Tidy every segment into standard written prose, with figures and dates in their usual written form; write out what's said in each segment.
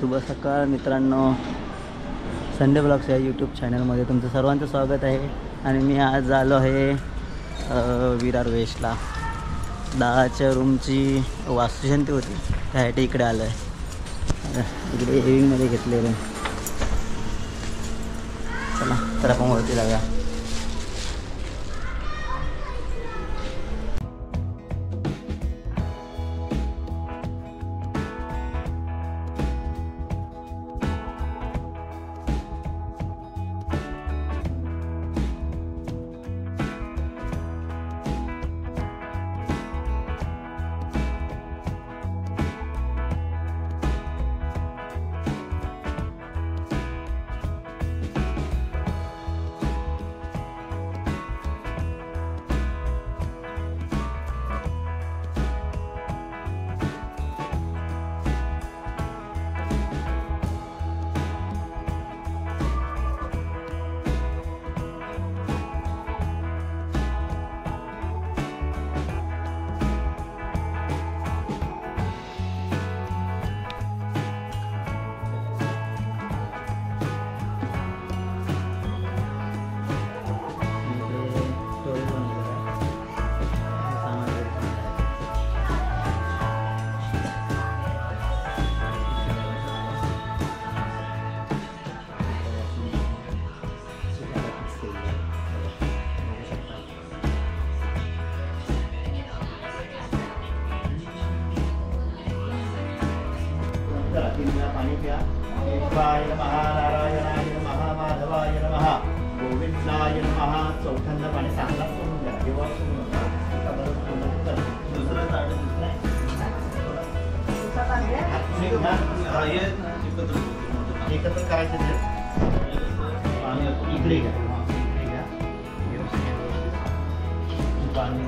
शुभ सकाळ मित्रांनो, संडे ब्लॉग्स या यूट्यूब चॅनलमध्ये तुमचं सर्वांचं स्वागत आहे. आणि मी आज आलो आहे विरार वेस्टला. 10च्या रूमची वास्तुशांती होती, त्यासाठी इकडे आलो आहे. इकडे एविंगमध्ये घेतले रूम. चला तर आपण वरती जाऊया. पाणी प्या. शिवाय नमः, नारायणाय नमः, माधवाय नमः, गोविंदाय नमः. चौथ्यांदा पाणी चांगला करून द्या. जेव्हा दुसरं झाड एकत्र करायचे इकडे घ्या. पाणी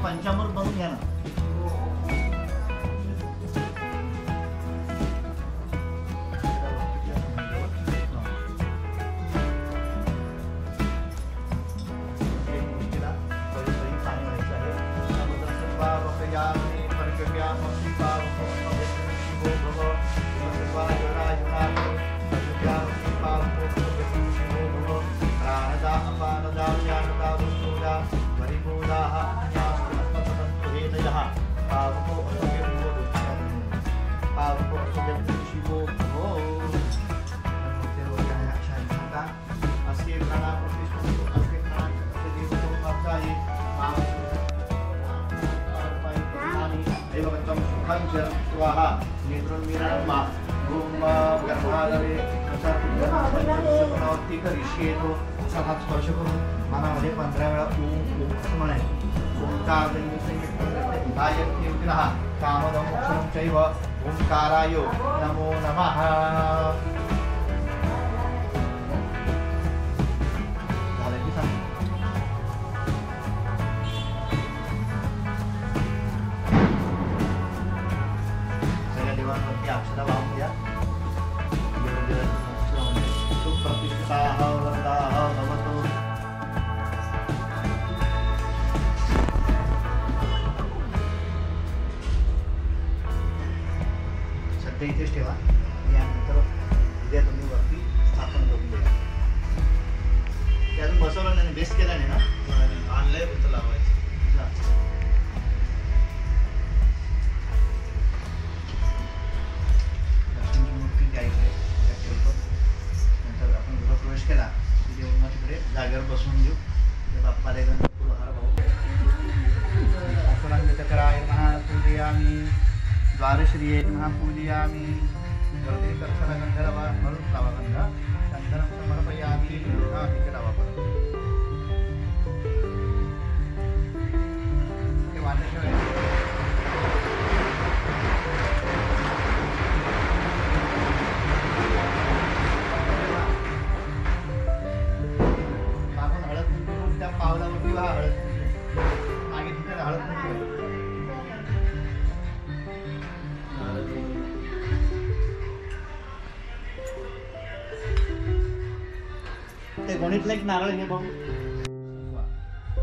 पंचामृत बनवून घ्या ना. स्वाहा मीरांबा ओम गर्भालये प्रणावती करिष्येतो असा हात स्पर्श करून मनामध्ये 15 वेळा ओम ओम असं म्हणायचं. ओंकार गायत्रीग्रह कामदं मोक्षं चैव ओंकाराय नमो नमः. झालं की सांग. सगळ्या देवांवरती अक्षता वाहून द्या. सुप्रतिष्ठिताः वरदाः भवतु. सध्या इथेच ठेवा. यानंतर उद्या तुम्ही वरती स्थापन करून द्या. ते अजून बसवलं नाही, बेस्ट केला नाही ना, आणलंय फक्त लावायचं. लक्ष्मीची मूर्ती द्यायची आहे ठेवतो. नंतर आपण गृहप्रवेश केला की देऊन तिकडे जागेवर बसवून देऊ. ते बाप्पाला गणपतीहार भाऊ असुरांगचक्राय महापूजयामी द्वारश्रिये महापूजयामी गर्दे कर्षण गंधर्वा मरुत्तावगंध चंदनं समर्पयामी. हा तिकडे लावा पण ते वाटत ठेवायचं. मागून हळद कुंकू त्या पावलावरती वा हळद कुंकू मागे तिथे हळद कुंकू. ते गणितला एक नारळ घे भाऊ.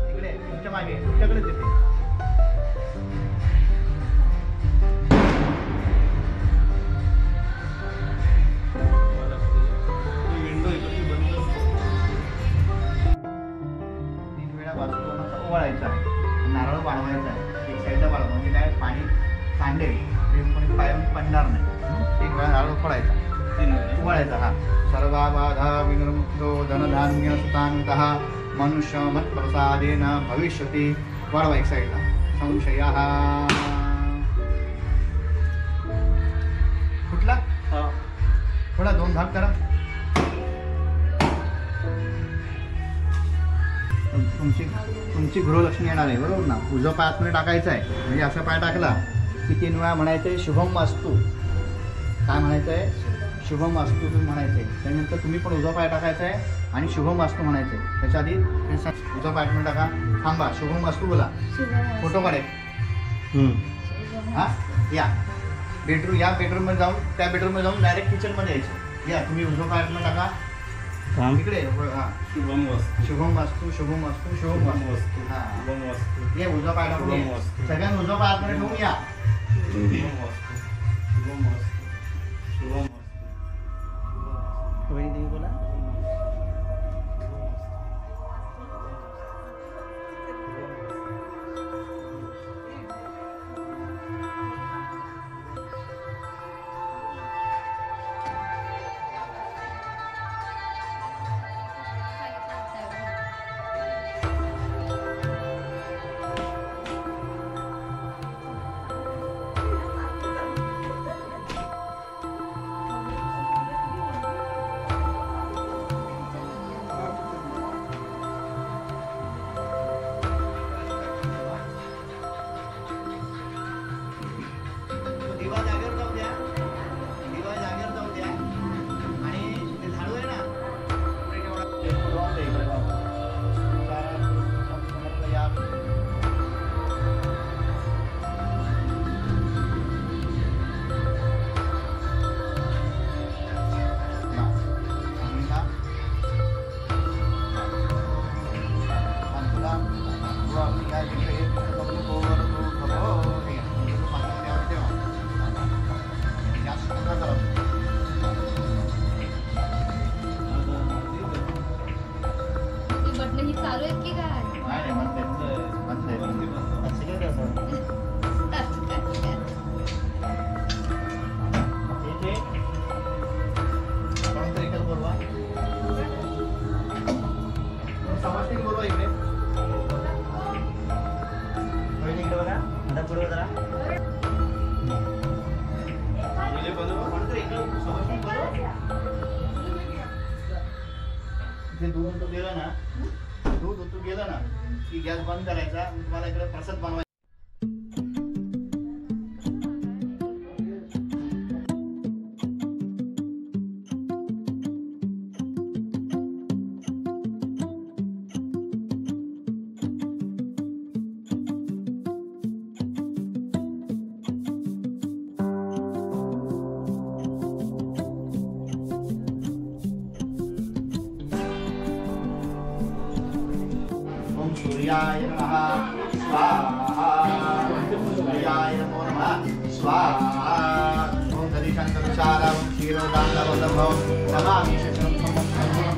इकडे तुमच्या मागे तुमच्याकडेच येते. विंडो इकडे बंद. 3 वेळा वाजतो ओवाळायचा आहे. नारळ वाढवायचा आहे. एक साईडला वाढवा म्हणजे काय पाणी सांडेल ते कोणी पायावर पडणार नाही. 1 वेळा नारळ फोडायचा, ओवाळायचा. हा सर्वाबाधा विनिर्मुक्तो धनधान्य सुतानुतः मनुष्य मत्प्रसादेन भविष्यति. वाढवा एक साईडला. संशयः कुठला थोडा 2 भाग करा. तुमची गृहलक्ष्मी येणार आहे बरोबर ना. उजवा पाय आतमध्ये टाकायचा आहे. म्हणजे असा पाय टाकला की 3 वेळा म्हणायचं आहे शुभम वास्तू. काय म्हणायचं आहे? शुभम वास्तू तुम्ही म्हणायचं आहे. त्यानंतर तुम्ही पण उजवा पाय टाकायचा आहे आणि शुभम वास्तू म्हणायचं आहे. त्याच्या आधी उजवा पाय आतमध्ये टाका. थांबा. शुभम वास्तू बोला. फोटो काढेल. हां या बेडरूम, या बेडरूममध्ये जाऊन त्या बेडरूममध्ये जाऊन डायरेक्ट किचनमध्ये यायचं. या तुम्ही उजवा पाय आतमध्ये टाका. इकडे हां शुभम वास्तू शुभम वास्तू शुभम वास्तू शुभम वास्तू. हां शुभम वास्तू. ये उजवा पाय टाकून सगळ्यांना उजवा पाय आतमध्ये ठेवून या. शुभम वास्तू शुभम वास्तू शुभम वास्तू. वही देवी बोला. ते दूध उतू गेलं ना, दूध उतू गेलं ना की गॅस बंद करायचा. तुम्हाला इकडे प्रसाद बनवायचा. ओम सूर्याय नमः स्वाहा. सूर्याय नमो नमः स्वाहा. ओम दधिशान्तविशालम क्षीरोदान्तवल्लभं नमामि शशं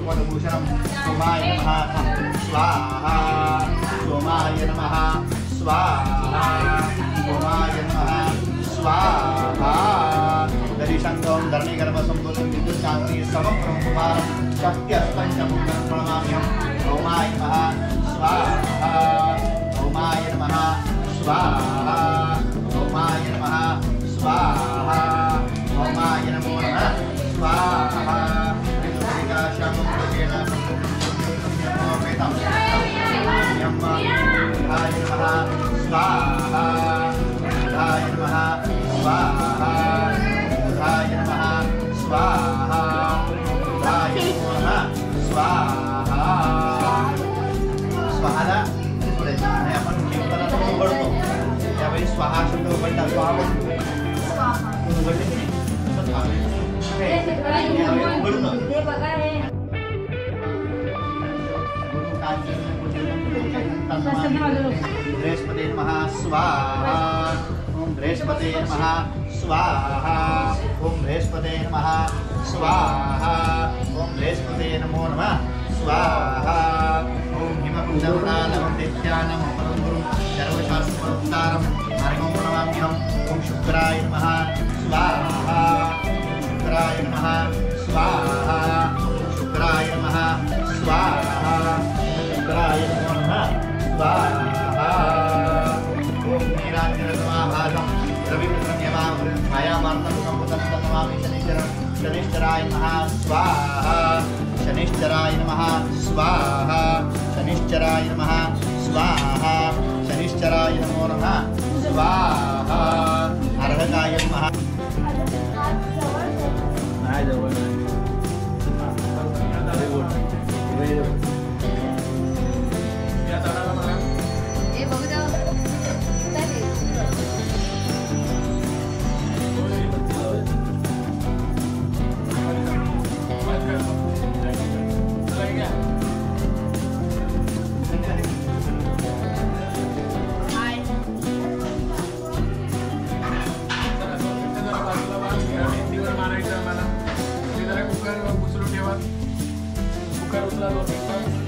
वदभूषणं. सोमाय नमः स्वाहा. सोमाय नमः स्वाहा. सोमाय नमः स्वाहा. दधिशान्तं धरणीगर्भसम्भूतं विद्युत्कान्ति समप्रभुकुमारं शक्त्यस्पञ्चभूतं प्रणमाम्यहं. ओमाय नमः स्वाहा. ओमाय नमः स्वाहा. ओमाय नमः स्वाहा. ओमाय नमो नमः स्वाहा. विदुर्विकाशमुद्रेण समोपेतं बुधाय नमः स्वाहा. बुधाय नमः स्वाहा. बुधाय नमः स्वाहा. बुधाय नमो नमः स्वाहा. स्वाहाला आणि आपण कीर्तनाला उघडतो त्यावेळी स्वाहा शब्द उघडला. स्वाहा उघडले नाही तसंच उघडतं. बृहस्पते नमः स्वाहा. ओम बृहस्पते नमः स्वाहा. ओम बृहस्पते नमः स्वाहा. ओम बृहस्पते नमो नमः स्वाहा. ओम हिमकुंडमनालवं नित्यानमं परमगुरुं सर्वशास्त्रपरमतारं हरिं प्रणमाम्यहम्. ओम शुक्राय नमः स्वाहा. शुक्राय नमः स्वाहा. शुक्राय नमः स्वाहा. शुक्राय नमो नमः स्वाहा. ओम नीराजनसमाभासं रविपुत्रं यमावृतं छायामार्तं संवतं नमामि शनिश्चरं. शनिश्चराय नमः स्वाहा. शनिश्चराय नमः स्वाहा. शनिश्चराय नमः स्वाहा. शनिश्चराय नमो नमः स्वाहा. अर्हकाय नमः. नाही जवळ नाही. कुकर उचला